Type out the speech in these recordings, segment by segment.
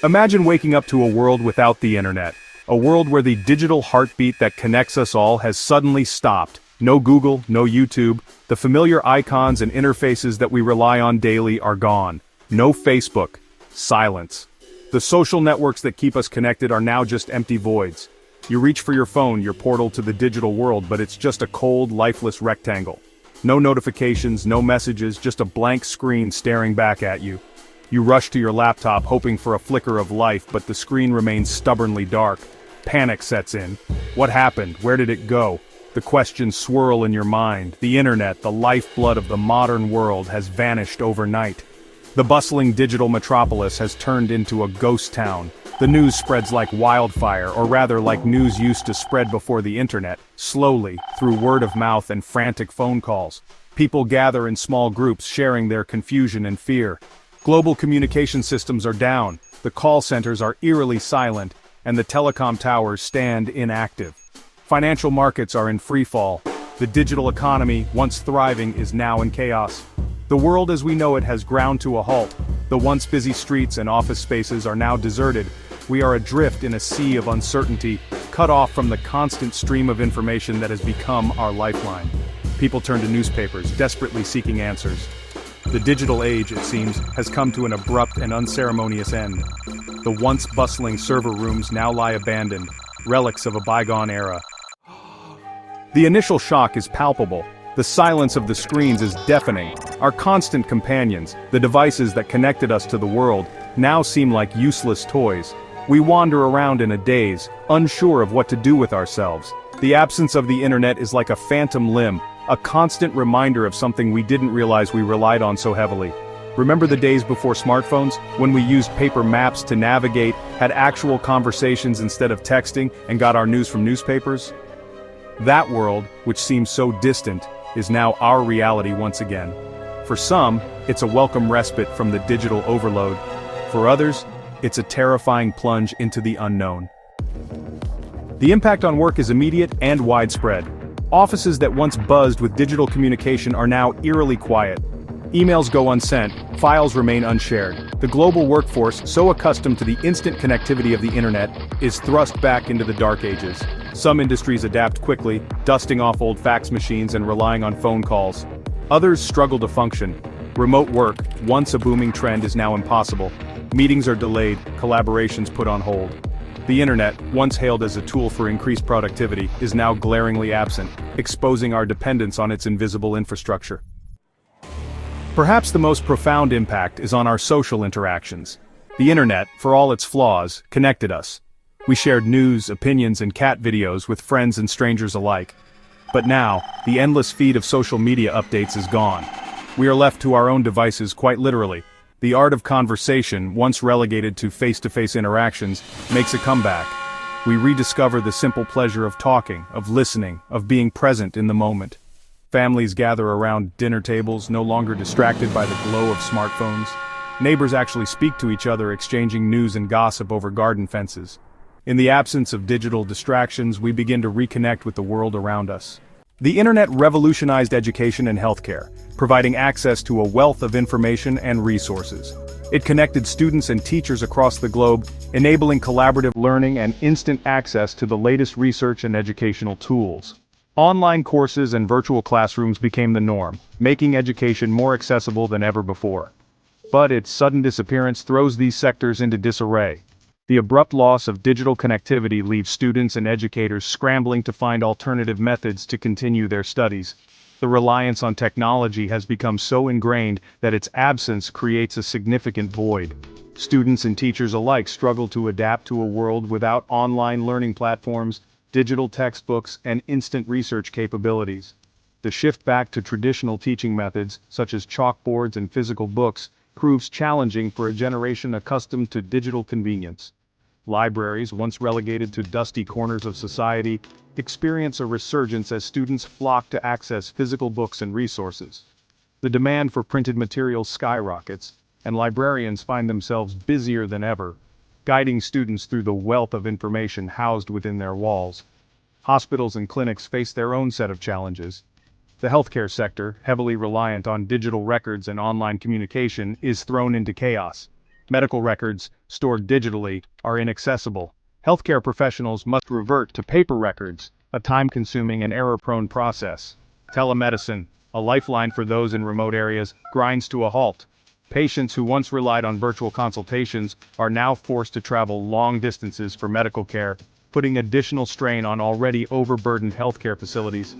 Imagine waking up to a world without the internet. A world where the digital heartbeat that connects us all has suddenly stopped. No Google, no YouTube, the familiar icons and interfaces that we rely on daily are gone. No Facebook. Silence. The social networks that keep us connected are now just empty voids. You reach for your phone, your portal to the digital world, but it's just a cold, lifeless rectangle. No notifications, no messages, just a blank screen staring back at you. You rush to your laptop hoping for a flicker of life, but the screen remains stubbornly dark. Panic sets in. What happened? Where did it go? The questions swirl in your mind. The internet, the lifeblood of the modern world, has vanished overnight. The bustling digital metropolis has turned into a ghost town. The news spreads like wildfire, or rather like news used to spread before the internet, slowly, through word of mouth and frantic phone calls. People gather in small groups sharing their confusion and fear. Global communication systems are down, the call centers are eerily silent, and the telecom towers stand inactive. Financial markets are in freefall. The digital economy, once thriving, is now in chaos. The world as we know it has ground to a halt. The once busy streets and office spaces are now deserted. We are adrift in a sea of uncertainty, cut off from the constant stream of information that has become our lifeline. People turn to newspapers, desperately seeking answers. The digital age, it seems, has come to an abrupt and unceremonious end. The once bustling server rooms now lie abandoned, relics of a bygone era. The initial shock is palpable. The silence of the screens is deafening. Our constant companions, the devices that connected us to the world, now seem like useless toys. We wander around in a daze, unsure of what to do with ourselves. The absence of the internet is like a phantom limb, a constant reminder of something we didn't realize we relied on so heavily. Remember the days before smartphones, when we used paper maps to navigate, had actual conversations instead of texting, and got our news from newspapers? That world, which seems so distant, is now our reality once again. For some, it's a welcome respite from the digital overload. For others, it's a terrifying plunge into the unknown. The impact on work is immediate and widespread. Offices that once buzzed with digital communication are now eerily quiet. Emails go unsent, files remain unshared. The global workforce, so accustomed to the instant connectivity of the internet, is thrust back into the dark ages. Some industries adapt quickly, dusting off old fax machines and relying on phone calls. Others struggle to function. Remote work, once a booming trend, is now impossible. Meetings are delayed, collaborations put on hold. The internet, once hailed as a tool for increased productivity, is now glaringly absent, exposing our dependence on its invisible infrastructure. Perhaps the most profound impact is on our social interactions. The internet, for all its flaws, connected us. We shared news, opinions, and cat videos with friends and strangers alike. But now, the endless feed of social media updates is gone. We are left to our own devices quite literally. The art of conversation, once relegated to face-to-face interactions, makes a comeback. We rediscover the simple pleasure of talking, of listening, of being present in the moment. Families gather around dinner tables, no longer distracted by the glow of smartphones. Neighbors actually speak to each other, exchanging news and gossip over garden fences. In the absence of digital distractions, we begin to reconnect with the world around us. The internet revolutionized education and healthcare, providing access to a wealth of information and resources. It connected students and teachers across the globe, enabling collaborative learning and instant access to the latest research and educational tools. Online courses and virtual classrooms became the norm, making education more accessible than ever before. But its sudden disappearance throws these sectors into disarray. The abrupt loss of digital connectivity leaves students and educators scrambling to find alternative methods to continue their studies. The reliance on technology has become so ingrained that its absence creates a significant void. Students and teachers alike struggle to adapt to a world without online learning platforms, digital textbooks, and instant research capabilities. The shift back to traditional teaching methods, such as chalkboards and physical books, proves challenging for a generation accustomed to digital convenience. Libraries, once relegated to dusty corners of society, experience a resurgence as students flock to access physical books and resources. The demand for printed materials skyrockets, and librarians find themselves busier than ever, guiding students through the wealth of information housed within their walls. Hospitals and clinics face their own set of challenges. The healthcare sector, heavily reliant on digital records and online communication, is thrown into chaos. Medical records, stored digitally, are inaccessible. Healthcare professionals must revert to paper records, a time-consuming and error-prone process. Telemedicine, a lifeline for those in remote areas, grinds to a halt. Patients who once relied on virtual consultations are now forced to travel long distances for medical care, putting additional strain on already overburdened healthcare facilities.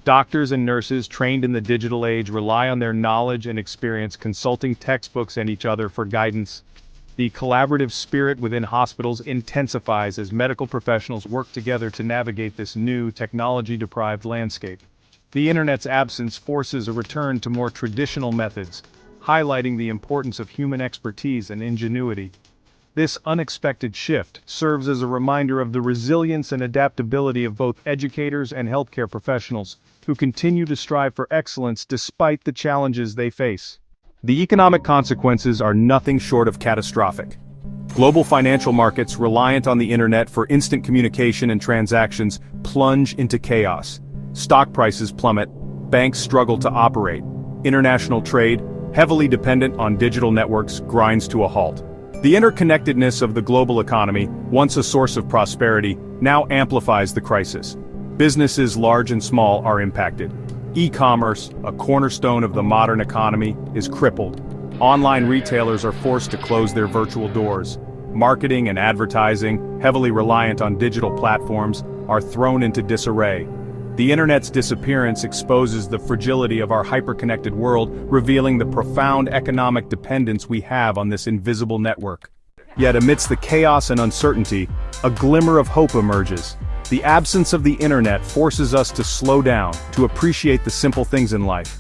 Doctors and nurses trained in the digital age rely on their knowledge and experience consulting textbooks and each other for guidance. The collaborative spirit within hospitals intensifies as medical professionals work together to navigate this new technology-deprived landscape. The internet's absence forces a return to more traditional methods, highlighting the importance of human expertise and ingenuity. This unexpected shift serves as a reminder of the resilience and adaptability of both educators and healthcare professionals, who continue to strive for excellence despite the challenges they face. The economic consequences are nothing short of catastrophic. Global financial markets reliant on the internet for instant communication and transactions plunge into chaos. Stock prices plummet, banks struggle to operate. International trade, heavily dependent on digital networks, grinds to a halt. The interconnectedness of the global economy, once a source of prosperity, now amplifies the crisis. Businesses large and small are impacted. E-commerce, a cornerstone of the modern economy, is crippled. Online retailers are forced to close their virtual doors. Marketing and advertising, heavily reliant on digital platforms, are thrown into disarray. The internet's disappearance exposes the fragility of our hyper-connected world, revealing the profound economic dependence we have on this invisible network. Yet amidst the chaos and uncertainty, a glimmer of hope emerges. The absence of the internet forces us to slow down, to appreciate the simple things in life.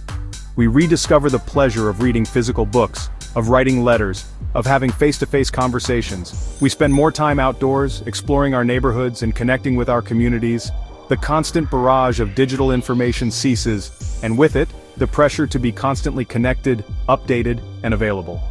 We rediscover the pleasure of reading physical books, of writing letters, of having face-to-face conversations. We spend more time outdoors, exploring our neighborhoods and connecting with our communities. The constant barrage of digital information ceases, and with it, the pressure to be constantly connected, updated, and available.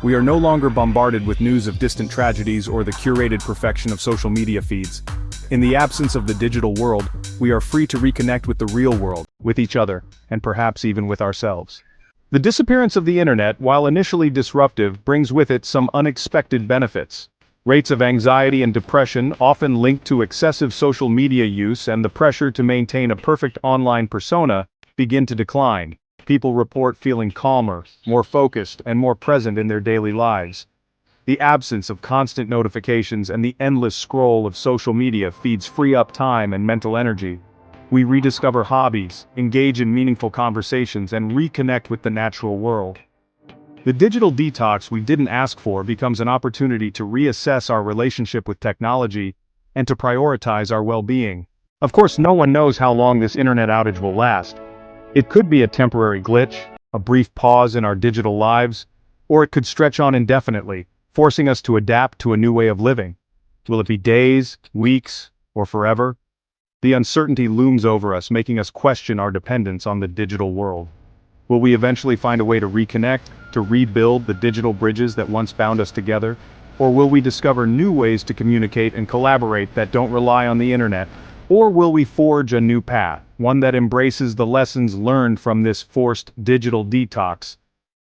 We are no longer bombarded with news of distant tragedies or the curated perfection of social media feeds. In the absence of the digital world, we are free to reconnect with the real world, with each other, and perhaps even with ourselves. The disappearance of the internet, while initially disruptive, brings with it some unexpected benefits. Rates of anxiety and depression, often linked to excessive social media use and the pressure to maintain a perfect online persona, begin to decline. People report feeling calmer, more focused, and more present in their daily lives. The absence of constant notifications and the endless scroll of social media feeds free up time and mental energy. We rediscover hobbies, engage in meaningful conversations, and reconnect with the natural world. The digital detox we didn't ask for becomes an opportunity to reassess our relationship with technology and to prioritize our well-being. Of course, no one knows how long this internet outage will last. It could be a temporary glitch, a brief pause in our digital lives, or it could stretch on indefinitely, forcing us to adapt to a new way of living. Will it be days, weeks, or forever? The uncertainty looms over us, making us question our dependence on the digital world. Will we eventually find a way to reconnect, to rebuild the digital bridges that once bound us together? Or will we discover new ways to communicate and collaborate that don't rely on the internet? Or will we forge a new path, one that embraces the lessons learned from this forced digital detox?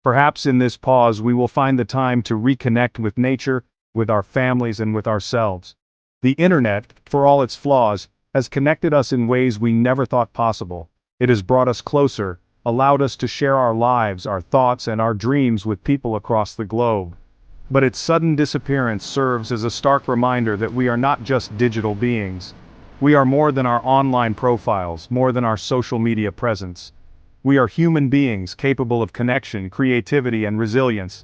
Perhaps in this pause we will find the time to reconnect with nature, with our families, and with ourselves. The internet, for all its flaws, has connected us in ways we never thought possible. It has brought us closer, allowed us to share our lives, our thoughts, and our dreams with people across the globe. But its sudden disappearance serves as a stark reminder that we are not just digital beings. We are more than our online profiles, more than our social media presence. We are human beings capable of connection, creativity, and resilience.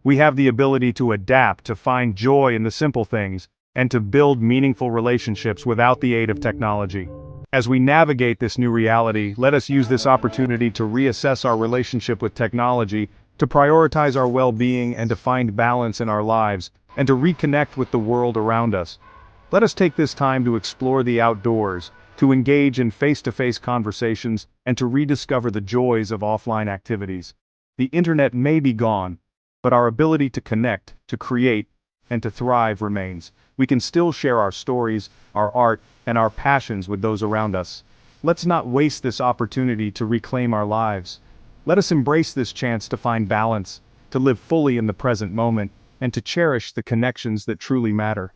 We have the ability to adapt, to find joy in the simple things, and to build meaningful relationships without the aid of technology. As we navigate this new reality, let us use this opportunity to reassess our relationship with technology, to prioritize our well-being and to find balance in our lives, and to reconnect with the world around us. Let us take this time to explore the outdoors, to engage in face-to-face conversations, and to rediscover the joys of offline activities. The internet may be gone, but our ability to connect, to create, and to thrive remains. We can still share our stories, our art, and our passions with those around us. Let's not waste this opportunity to reclaim our lives. Let us embrace this chance to find balance, to live fully in the present moment, and to cherish the connections that truly matter.